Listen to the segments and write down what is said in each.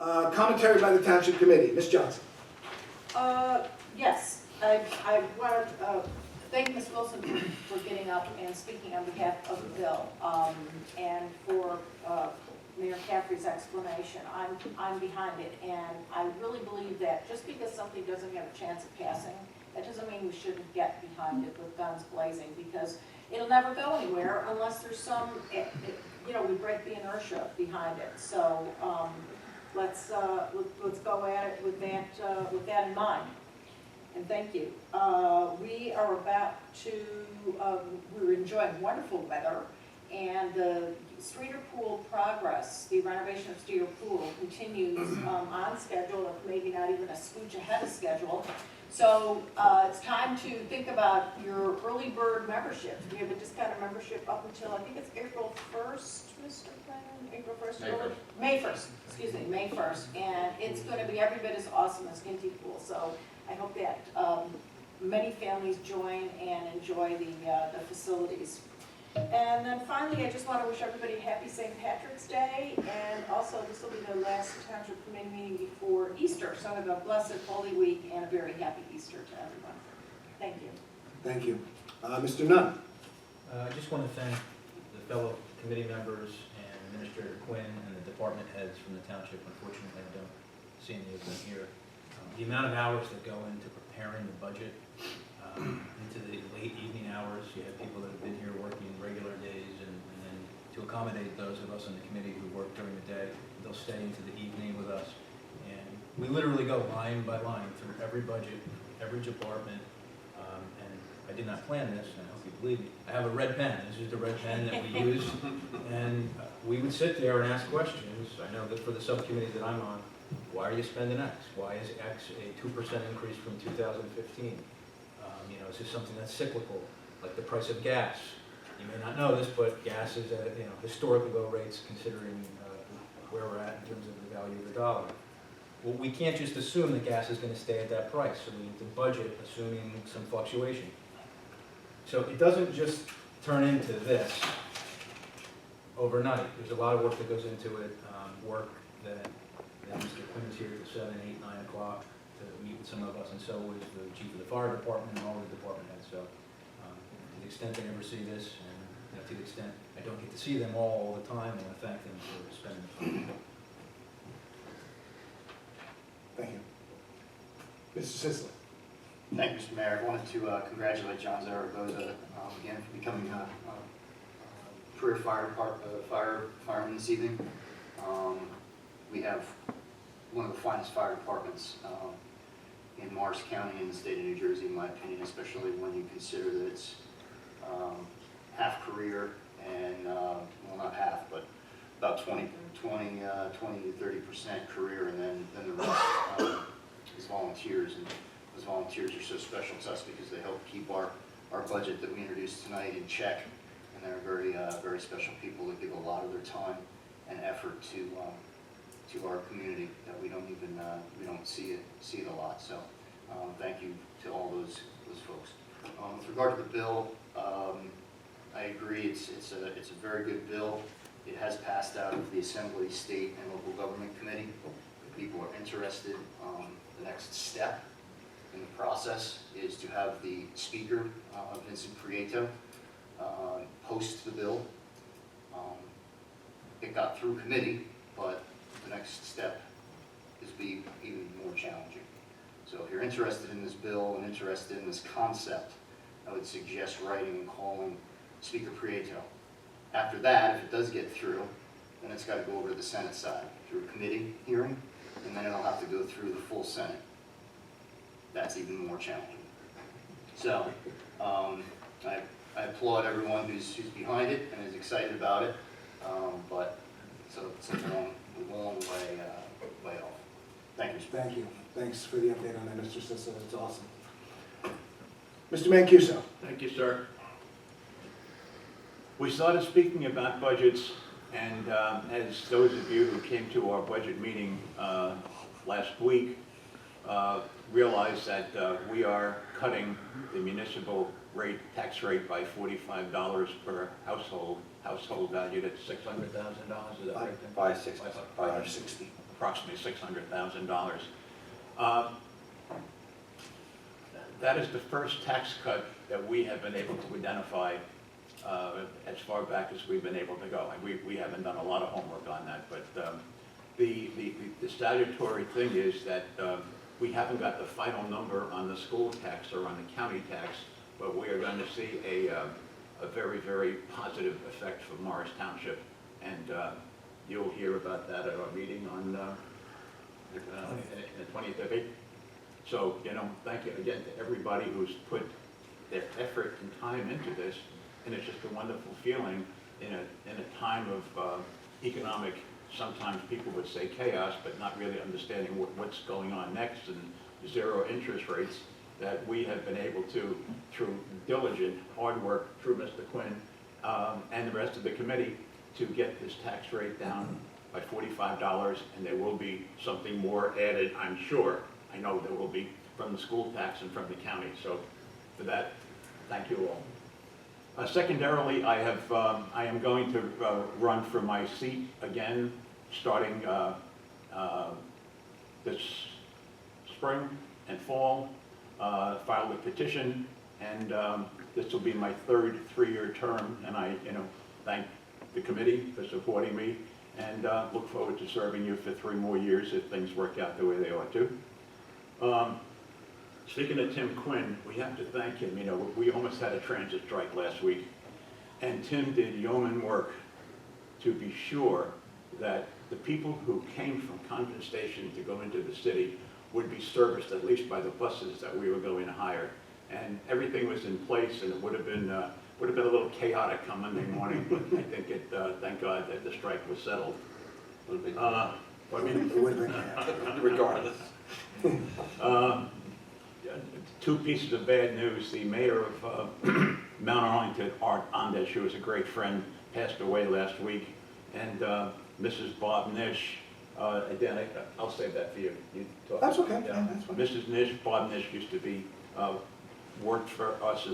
Commentary by the Township Committee. Ms. Johnson. Yes, I want to thank Ms. Wilson for getting up and speaking on behalf of the bill, and for Mayor Caffrey's explanation. I'm behind it, and I really believe that just because something doesn't have a chance of passing, that doesn't mean we shouldn't get behind it with guns blazing, because it'll never go anywhere unless there's some, we break the inertia behind it. So let's go at it with that in mind. And thank you. We are about to, we're enjoying wonderful weather, and the Streeter Pool progress, the renovation of Streeter Pool continues on schedule, if maybe not even a scooch ahead of schedule. So it's time to think about your early bird membership. We have a discounted membership up until, I think it's April 1st, Mr. Quinn? April 1st? May 1st, excuse me, May 1st. And it's going to be every bit as awesome as Ginty Pool. So I hope that many families join and enjoy the facilities. And then finally, I just want to wish everybody a happy St. Patrick's Day, and also this will be the last Township Committee meeting before Easter, so have a blessed Holy Week and a very happy Easter to everyone. Thank you. Thank you. Mr. Nunn. I just want to thank the fellow committee members and Administrator Quinn and the department heads from the township. Unfortunately, I don't see any of them here. The amount of hours that go into preparing the budget, into the late evening hours. You have people that have been here working regular days, and then to accommodate those of us on the committee who work during the day, they'll stay into the evening with us. And we literally go line by line through every budget, every department, and I did not plan this, and I hope you believe me. I have a red pen. This is the red pen that we use, and we would sit there and ask questions. I know that for the subcommittee that I'm on, why are you spending X? Why is X a 2% increase from 2015? Is this something that's cyclical, like the price of gas? You may not know this, but gas is at historically low rates considering where we're at in terms of the value of the dollar. Well, we can't just assume that gas is going to stay at that price, so we need to budget assuming some fluctuation. So it doesn't just turn into this overnight. There's a lot of work that goes into it, work that Mr. Quinn's here till 7, 8, 9 o'clock to meet with some of us, and so is the chief of the fire department and all the department heads. So to the extent they ever see this, and to the extent I don't get to see them all the time, I want to thank them for spending the time. Thank you. Mr. Sisley. Thank you, Mr. Mayor. I wanted to congratulate John Zaragoza again for becoming a career fireman this evening. We have one of the finest fire departments in Morris County in the state of New Jersey, in my opinion, especially when you consider that it's half career and, well, not half, but about 20 to 30% career, and then the rest is volunteers. And those volunteers are so special to us because they help keep our budget that we introduced tonight in check, and they're very special people that give a lot of their time and effort to our community that we don't see it a lot. So thank you to all those folks. With regard to the bill, I agree. It's a very good bill. It has passed out of the Assembly, State, and Local Government Committee. If people are interested, the next step in the process is to have the Speaker, Vincent Prieto, post the bill. It got through committee, but the next step is be even more challenging. So if you're interested in this bill and interested in this concept, I would suggest writing and calling Speaker Prieto. After that, if it does get through, then it's got to go over to the Senate side through a committee hearing, and then it'll have to go through the full Senate. That's even more challenging. So I applaud everyone who's behind it and is excited about it, but it's a long way off. Thank you. Thank you. Thanks for the update on that, Mr. Sisley. That's awesome. Mr. Mancuso. Thank you, sir. We started speaking about budgets, and as those of you who came to our budget meeting last week realize that we are cutting the municipal tax rate by $45 per household valued at $600,000. Is that right? 560. approximately $600,000. That is the first tax cut that we have been able to identify as far back as we've been able to go. And we haven't done a lot of homework on that, but the statutory thing is that we haven't got the final number on the school tax or on the county tax, but we are going to see a very, very positive effect for Morris Township. And you'll hear about that at our meeting on the 20th of April. So, thank you again to everybody who's put their effort and time into this. And it's just a wonderful feeling in a time of economic, sometimes people would say chaos, but not really understanding what's going on next and zero interest rates, that we have been able to, through diligent hard work through Mr. Quinn and the rest of the committee, to get this tax rate down by $45, and there will be something more added, I'm sure. I know there will be from the school tax and from the county. So for that, thank you all. Secondarily, I am going to run for my seat again, starting this spring and fall. Filed a petition, and this will be my third three-year term. And I, thank the committee for supporting me, and look forward to serving you for 3 more years if things work out the way they ought to. Speaking of Tim Quinn, we have to thank him. We almost had a transit strike last week, and Tim did yeoman work to be sure that the people who came from Convent Station to go into the city would be serviced at least by the buses that we were going to hire. And everything was in place, and it would have been a little chaotic come Monday morning, but I think thank God that the strike was settled. Regardless. 2 pieces of bad news. The mayor of Mount Arlington, Art Ondish, who was a great friend, passed away last week. And Mrs. Bob Nish, Dan, I'll save that for you. You talk. That's okay. Yeah, that's fine. Mrs. Nish, Bob Nish used to be, worked for us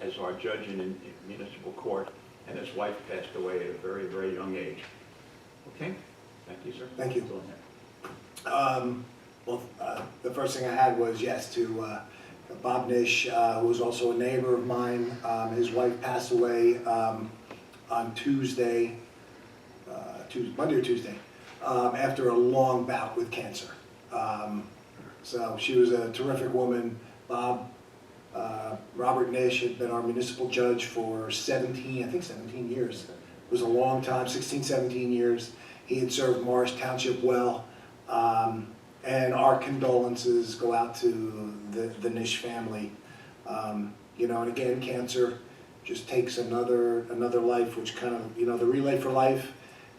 as our judge in municipal court, and his wife passed away at a very, very young age. Okay? Thank you, sir. Thank you. That's all I have. Well, the first thing I had was, yes, to Bob Nish, who was also a neighbor of mine. His wife passed away on Monday or Tuesday, after a long bout with cancer. So she was a terrific woman. Robert Nish had been our municipal judge for 17 years. It was a long time, 16, 17 years. He had served Morris Township well. And our condolences go out to the Nish family. And again, cancer just takes another life, which kind of, the Relay for Life.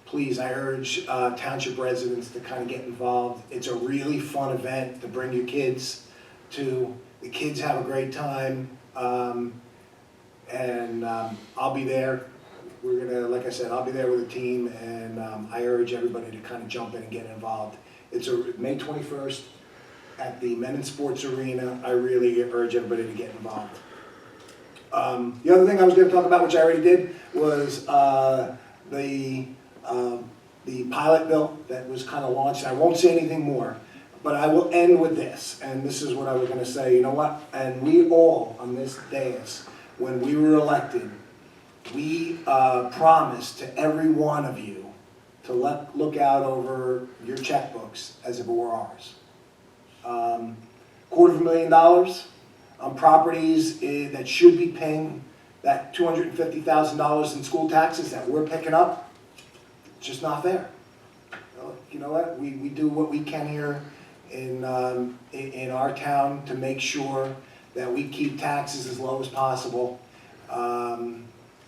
Please, I urge township residents to kind of get involved. It's a really fun event to bring your kids to. The kids have a great time, and I'll be there. We're gonna, like I said, I'll be there with the team, and I urge everybody to kind of jump in and get involved. It's May 21st at the Men in Sports Arena. I really urge everybody to get involved. The other thing I was going to talk about, which I already did, was the pilot bill that was kind of launched. I won't say anything more, but I will end with this, and this is what I was going to say. You know what? And we all on this dais, when we were elected, we promised to every one of you to look out over your checkbooks as if it were ours. $250,000 on properties that should be paying that $250,000 in school taxes that we're picking up. It's just not fair. You know what? We do what we can here in our town to make sure that we keep taxes as low as possible.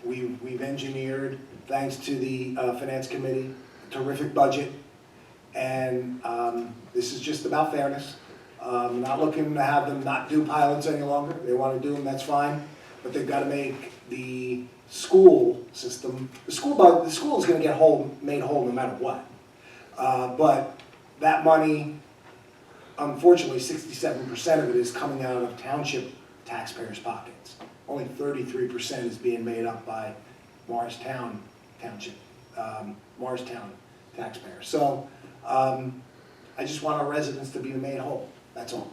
We've engineered, thanks to the Finance Committee, a terrific budget, and this is just about fairness. Not looking to have them not do pilots any longer. They want to do them, that's fine, but they've got to make the school system, the school is going to get made whole no matter what. But that money, unfortunately, 67% of it is coming out of township taxpayers' pockets. Only 33% is being made up by Morristown Township, Morristown taxpayers. So I just want our residents to be made whole, that's all.